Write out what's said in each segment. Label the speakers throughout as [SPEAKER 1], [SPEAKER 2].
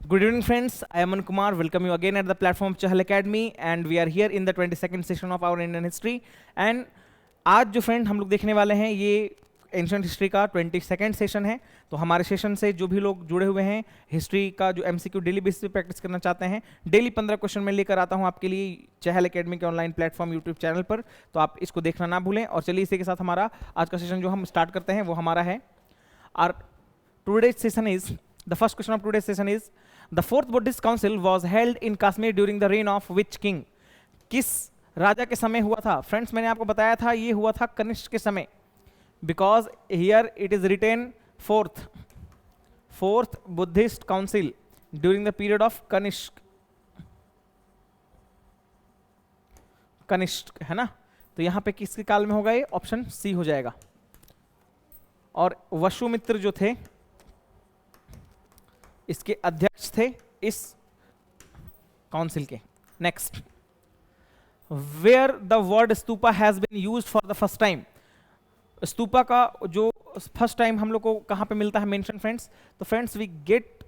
[SPEAKER 1] Good evening, friends. I am Aman Kumar. Welcome you again at the platform Chahal Academy, and we are here in the 22nd session of our Indian history. And आज जो friend हम लोग देखने वाले हैं ये ancient history का 22nd session है. तो हमारे सेशन से जो भी लोग जुड़े हुए हैं हिस्ट्री का जो एमसीक्यू डेली बेसिस पे प्रैक्टिस करना चाहते हैं, डेली 15 क्वेश्चन में लेकर आता हूं आपके लिए चहल एकेडमी के ऑनलाइन प्लेटफॉर्म यूट्यूब चैनल पर. तो आप इसको देखना ना भूलें. और चलिए इसी के साथ हमारा आज का सेशन जो हम स्टार्ट करते हैं वो हमारा है. Our today's session is the first question of today's session is The fourth Buddhist Council was held in Kashmir during the reign of which king? किस राजा के समय हुआ था? फ्रेंड्स मैंने आपको बताया था ये हुआ था कनिष्क के समय. Because here it is written fourth Buddhist Council during the period of Kanishka है ना. तो यहाँ पे किसके काल में होगा? ये ऑप्शन सी हो जाएगा. और वसुमित्र जो थे इसके अध्यक्ष थे इस काउंसिल के. Next, where the word stupa has been used for the first time. Stupa का जो फर्स्ट टाइम हम लोग को कहां पे मिलता है मेंशन फ्रेंड्स? तो friends we get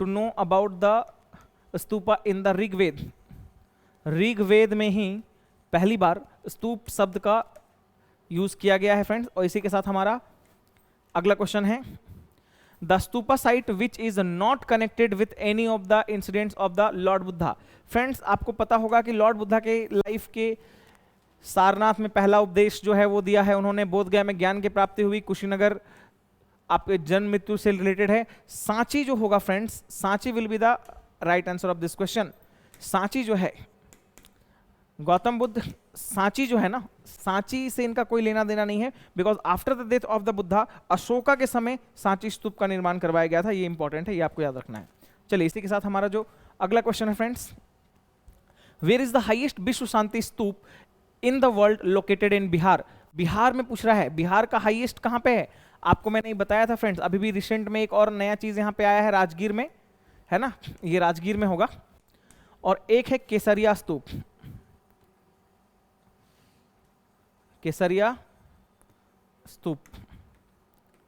[SPEAKER 1] to know about the stupa in the Rigveda. Rigveda में ही पहली बार स्तूप शब्द का यूज किया गया है फ्रेंड्स. और इसी के साथ हमारा अगला क्वेश्चन है The stupa site which is not connected with any of the incidents of the Lord Buddha. Friends आपको पता होगा कि लॉर्ड बुद्धा के लाइफ के सारनाथ में पहला उपदेश जो है वो दिया है उन्होंने. बोध गया में ज्ञान की प्राप्ति हुई. कुशीनगर आपके जन्म मृत्यु से रिलेटेड है. सांची जो होगा friends, Sanchi will be the right answer of this question. Sanchi जो है गौतम बुद्ध, सांची जो है ना, सांची से इनका कोई लेना देना नहीं है. Because after the death of the Buddha Ashoka के समय सांची स्तूप का निर्माण करवाया गया था. ये इंपॉर्टेंट है, ये आपको याद रखना है. चलिए इसी के साथ हमारा जो अगला क्वेश्चन है friends, where is the highest Vishwa Shanti Stupa in the world located in Bihar. Bihar में पूछ रहा है. बिहार का हाईएस्ट कहां पे है? आपको मैंने बताया था फ्रेंड्स. अभी भी रिसेंट में एक और नया चीज यहां पे आया है, राजगीर में है ना. ये राजगीर में होगा. और एक है केसरिया स्तूप. केसरिया स्तूप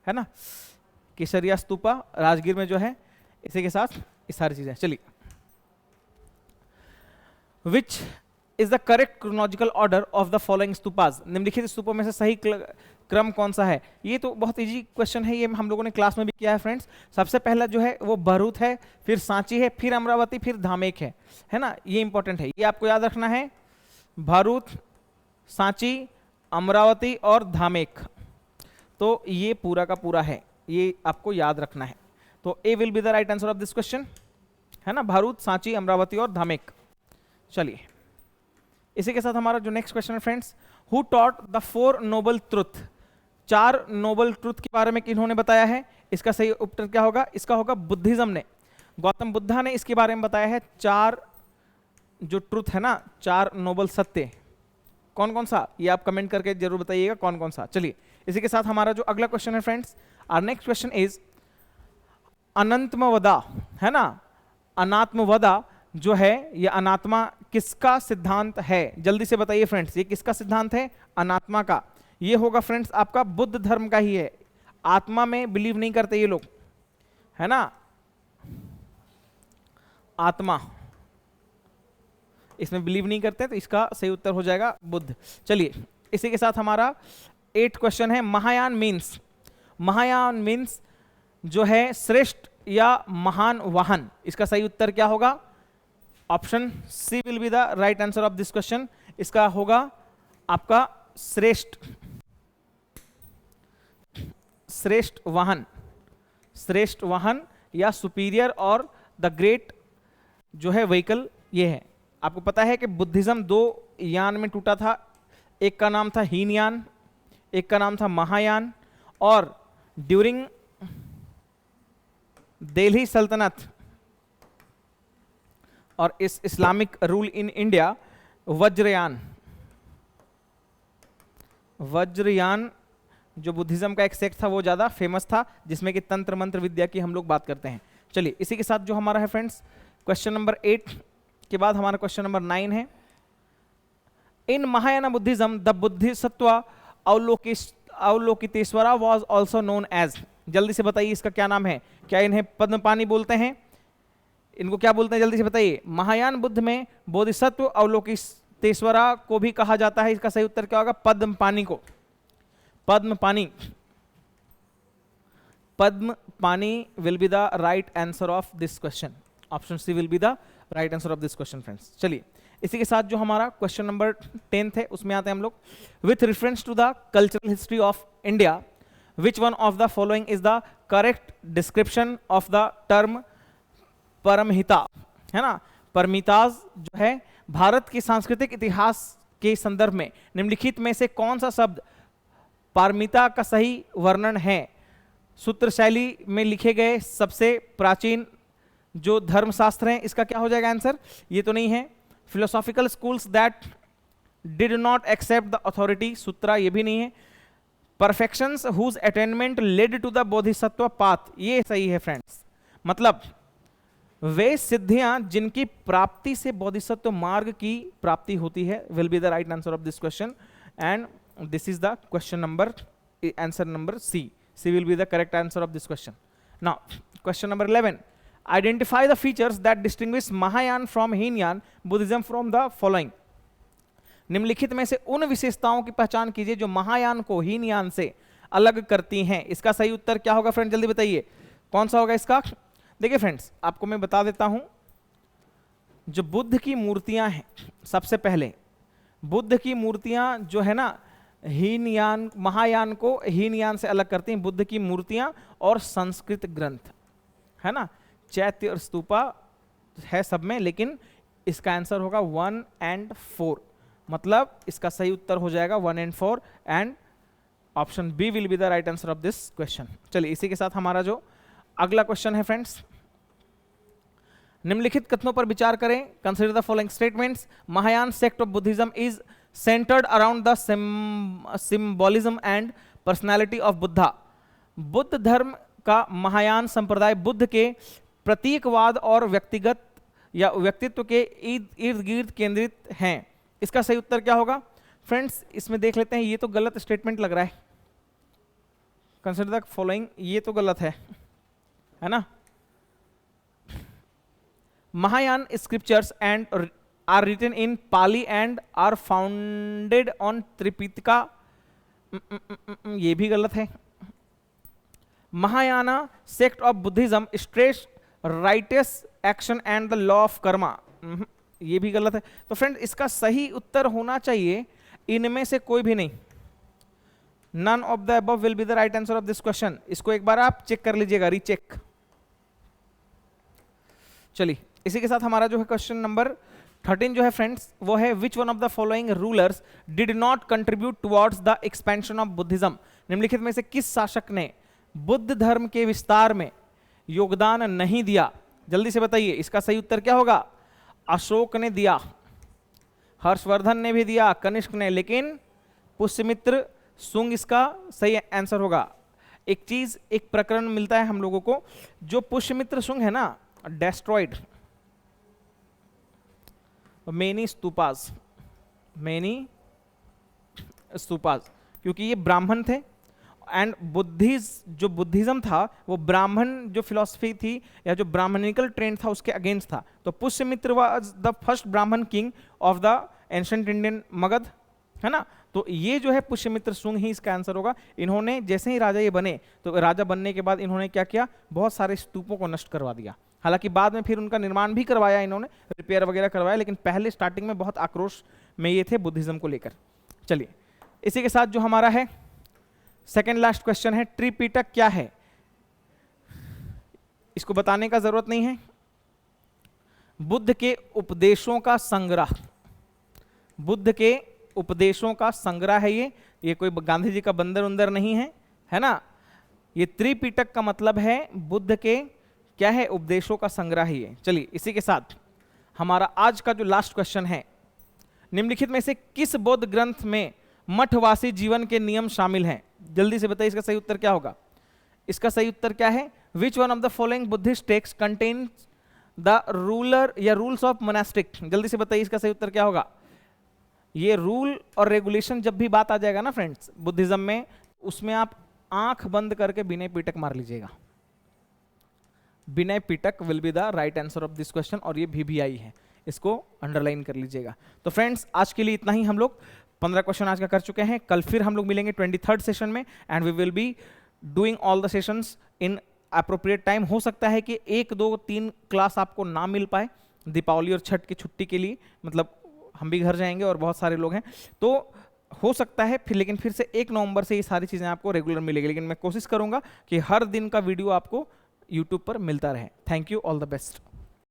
[SPEAKER 1] है ना, केसरिया स्तूपा राजगीर में जो है. इसी के साथ ये सारी चीजें. चलिए, which is the correct chronological order of the following stupas. निम्नलिखित स्तूपों में से सही क्रम कौन सा है? ये तो बहुत इजी क्वेश्चन है, ये हम लोगों ने क्लास में भी किया है फ्रेंड्स. सबसे पहला जो है वो भरूच है, फिर सांची है, फिर अमरावती, फिर धामेक है ना. ये इंपॉर्टेंट है, ये आपको याद रखना है. भरूच, सांची, अमरावती और धामेक. तो ये पूरा का पूरा है, ये आपको याद रखना है. तो A will be the right answer of this question है ना. भरूच, सांची, अमरावती और धामेक. चलिए इसी के साथ हमारा जो नेक्स्ट क्वेश्चन है friends, who taught the 4 noble truth. 4 noble truth के बारे में किन्होंने बताया है? इसका सही उत्तर क्या होगा? इसका होगा बुद्धिज्म ने. गौतम बुद्धा ने इसके बारे में बताया है. 4 जो ट्रुथ है ना, 4 नोबल सत्य. कौन कौन सा? ये आप कमेंट करके जरूर बताइएगा कौन कौन सा. चलिए इसी के साथ हमारा जो अगला क्वेश्चन है friends, our next question is Anatmavada है ना. अनात्मवदा जो है ये अनात्मा किसका सिद्धांत है? जल्दी से बताइए फ्रेंड्स, ये किसका सिद्धांत है? अनात्मा का. ये होगा फ्रेंड्स आपका बुद्ध धर्म का ही है. आत्मा में बिलीव नहीं करते ये लोग है ना. आत्मा इसमें बिलीव नहीं करते, तो इसका सही उत्तर हो जाएगा बुद्ध. चलिए इसी के साथ हमारा 8 क्वेश्चन है. महायान मीन्स. महायान मीन्स जो है श्रेष्ठ या महान वाहन. इसका सही उत्तर क्या होगा? Option C will be the right answer of this question. इसका होगा आपका श्रेष्ठ वाहन. श्रेष्ठ वाहन या सुपीरियर और द ग्रेट जो है व्हीकल ये है. आपको पता है कि बुद्धिज्म 2 यान में टूटा था. एक का नाम था हीनयान, एक का नाम था महायान. और ड्यूरिंग दिल्ली सल्तनत और इस Islamic rule in India Vajrayana जो बुद्धिज्म का एक सेक्ट था वो ज्यादा फेमस था, जिसमें कि तंत्र मंत्र विद्या की हम लोग बात करते हैं. चलिए इसी के साथ जो हमारा है फ्रेंड्स क्वेश्चन नंबर 8 के बाद हमारा क्वेश्चन नंबर 9 है. In Mahayana Buddhism the Bodhisattva Avalokiteshvara was also known as. जल्दी से बताइए इसका क्या नाम है? क्या इन्हें पद्मपानी बोलते हैं इनको क्या बोलते हैं, जल्दी से बताइए। महायान बुद्ध में बोधिसत्व अवलोकितेश्वरा को भी कहा जाता है, इसका सही उत्तर क्या होगा, पद्म पानी को। पद्म पानी, Padmapani will be the right answer of this question. Option C will be the right answer of this question friends. चलिए इसी के साथ जो हमारा क्वेश्चन नंबर 10 है उसमें आते हैं हम लोग। With reference to the cultural history of India, which one of the following is the correct description of the term Paramita, है ना। परमिताज जो है भारत के सांस्कृतिक इतिहास के संदर्भ में निम्नलिखित में से कौन सा शब्द पारमिता का सही वर्णन है। सूत्र शैली में लिखे गए सबसे प्राचीन जो धर्मशास्त्र हैं, इसका क्या हो जाएगा आंसर, ये तो नहीं है। Philosophical schools that did not accept the authority, sutra, ये भी नहीं है। Perfections whose attainment led to the Bodhisattva path, ये सही है फ्रेंड्स। मतलब वे सिद्धियां जिनकी प्राप्ति से बोधिसत्व मार्ग की प्राप्ति होती है, will be the right answer of this question and this is the question number, answer number C. C will be the correct answer of this question. Now question number 11, identify the features that distinguish Mahayana from Hinayana Buddhism from the following. निम्नलिखित में से उन विशेषताओं की पहचान कीजिए जो महायान को हीनयान से अलग करती हैं। इसका सही उत्तर क्या होगा फ्रेंड, जल्दी बताइए कौन सा होगा इसका। देखिए फ्रेंड्स, आपको मैं बता देता हूं, जो बुद्ध की मूर्तियां हैं, सबसे पहले बुद्ध की मूर्तियां जो है ना, हीनयान महायान को हीनयान से अलग करती हैं। बुद्ध की मूर्तियां और संस्कृत ग्रंथ, है ना, चैत्य और स्तूपा है सब में, लेकिन इसका आंसर होगा 1 and 4। मतलब इसका सही उत्तर हो जाएगा 1 and 4 and option B will be the right answer of this question. चलिए इसी के साथ हमारा जो अगला क्वेश्चन है फ्रेंड्स, निम्नलिखित कथनों पर विचार करें। Consider the following statements. Mahayana sect of Buddhism is centred around the symbolism and personality of Buddha. Buddha धर्म का महायान संप्रदाय बुद्ध के प्रतीकवाद और व्यक्तिगत या व्यक्तित्व के इर्द गिर्द केंद्रित हैं। इसका सही उत्तर क्या होगा फ्रेंड्स, इसमें देख लेते हैं। ये तो गलत स्टेटमेंट लग रहा है। कंसीडर द फॉलोइंग, ये तो गलत है ना। Mahayana scriptures and are written in Pali and are founded on Tripitaka, ये भी गलत है। Mahayana sect of Buddhism stress righteous action and the law of karma, ये भी गलत है। तो फ्रेंड इसका सही उत्तर होना चाहिए इनमें से कोई भी नहीं। None of the above will be the right answer of this question. इसको एक बार आप चेक कर लीजिएगा, रीचेक। चलिए इसी के साथ हमारा जो है क्वेश्चन नंबर 13 जो है फ्रेंड्स, वो है विच one of the following rulers did not contribute towards the expansion of Buddhism. निम्नलिखित में से किस शासक ने बुद्ध धर्म के विस्तार में योगदान नहीं दिया। जल्दी से बताइए इसका सही उत्तर क्या होगा। अशोक ने दिया, हर्षवर्धन ने भी दिया, कनिष्क ने, लेकिन पुष्यमित्र शुंग इसका सही आंसर होगा। एक चीज, एक प्रकरण मिलता है हम लोगों को, जो पुष्यमित्र शुंग है ना, डेस्ट्रॉयड मेनी स्तूपास, क्योंकि ये ब्राह्मण थे एंड जो बुद्धिज्म था वो ब्राह्मण जो फिलॉसफी थी या जो ब्राह्मणिकल ट्रेंड था उसके अगेंस्ट था। तो पुष्यमित्र वाज द फर्स्ट ब्राह्मण king of the ancient Indian Magadh, है ना। तो ये जो है पुष्यमित्र शुंग ही इसका आंसर होगा। इन्होंने जैसे ही राजा ये बने, तो राजा बनने के बाद इन्होंने क्या किया, बहुत सारे स्तूपों को नष्ट करवा दिया। हालांकि बाद में फिर उनका निर्माण भी करवाया, इन्होंने रिपेयर वगैरह करवाया, लेकिन पहले स्टार्टिंग में बहुत आक्रोश में ये थे बुद्धिज्म को लेकर। चलिए इसी के साथ जो हमारा है सेकेंड लास्ट क्वेश्चन है, त्रिपिटक क्या है। इसको बताने का जरूरत नहीं है। बुद्ध के उपदेशों का संग्रह, बुद्ध के उपदेशों का संग्रह है ये कोई गांधी जी का बंदर उंदर नहीं है, है ना। ये त्रिपिटक का मतलब है बुद्ध के क्या है, उपदेशों का संग्रह ही है। चलिए इसी के साथ हमारा आज का जो लास्ट क्वेश्चन है, निम्नलिखित में से किस बौद्ध ग्रंथ में मठवासी जीवन के नियम शामिल हैं। जल्दी से बताइए इसका सही उत्तर क्या होगा। इसका सही उत्तर क्या है, विच one of the following Buddhist text contains the ruler या रूल्स ऑफ मोनास्टिक। जल्दी से बताइए इसका सही उत्तर क्या होगा। ये रूल और रेगुलेशन जब भी बात आ जाएगा ना फ्रेंड्स बुद्धिज्म में, उसमें आप आंख बंद करके बिना पिटक मार लीजिएगा। Vinaya Pitaka will be the right answer of this question, और ये VBI है, इसको अंडरलाइन कर लीजिएगा। तो फ्रेंड्स आज के लिए इतना ही, हम लोग 15 क्वेश्चन आज का कर चुके हैं। कल फिर हम लोग मिलेंगे 23rd सेशन में, and we will be doing all the sessions in appropriate time. हो सकता है कि 1, 2, 3 क्लास आपको ना मिल पाए दीपावली और छठ की छुट्टी के लिए, मतलब हम भी घर जाएंगे और बहुत सारे लोग हैं, तो हो सकता है फिर, लेकिन फिर से 1 नवंबर से ये सारी चीज़ें आपको रेगुलर मिलेगी। लेकिन मैं कोशिश करूंगा कि हर दिन का वीडियो आपको यूट्यूब पर मिलता रहे। Thank you, all the best.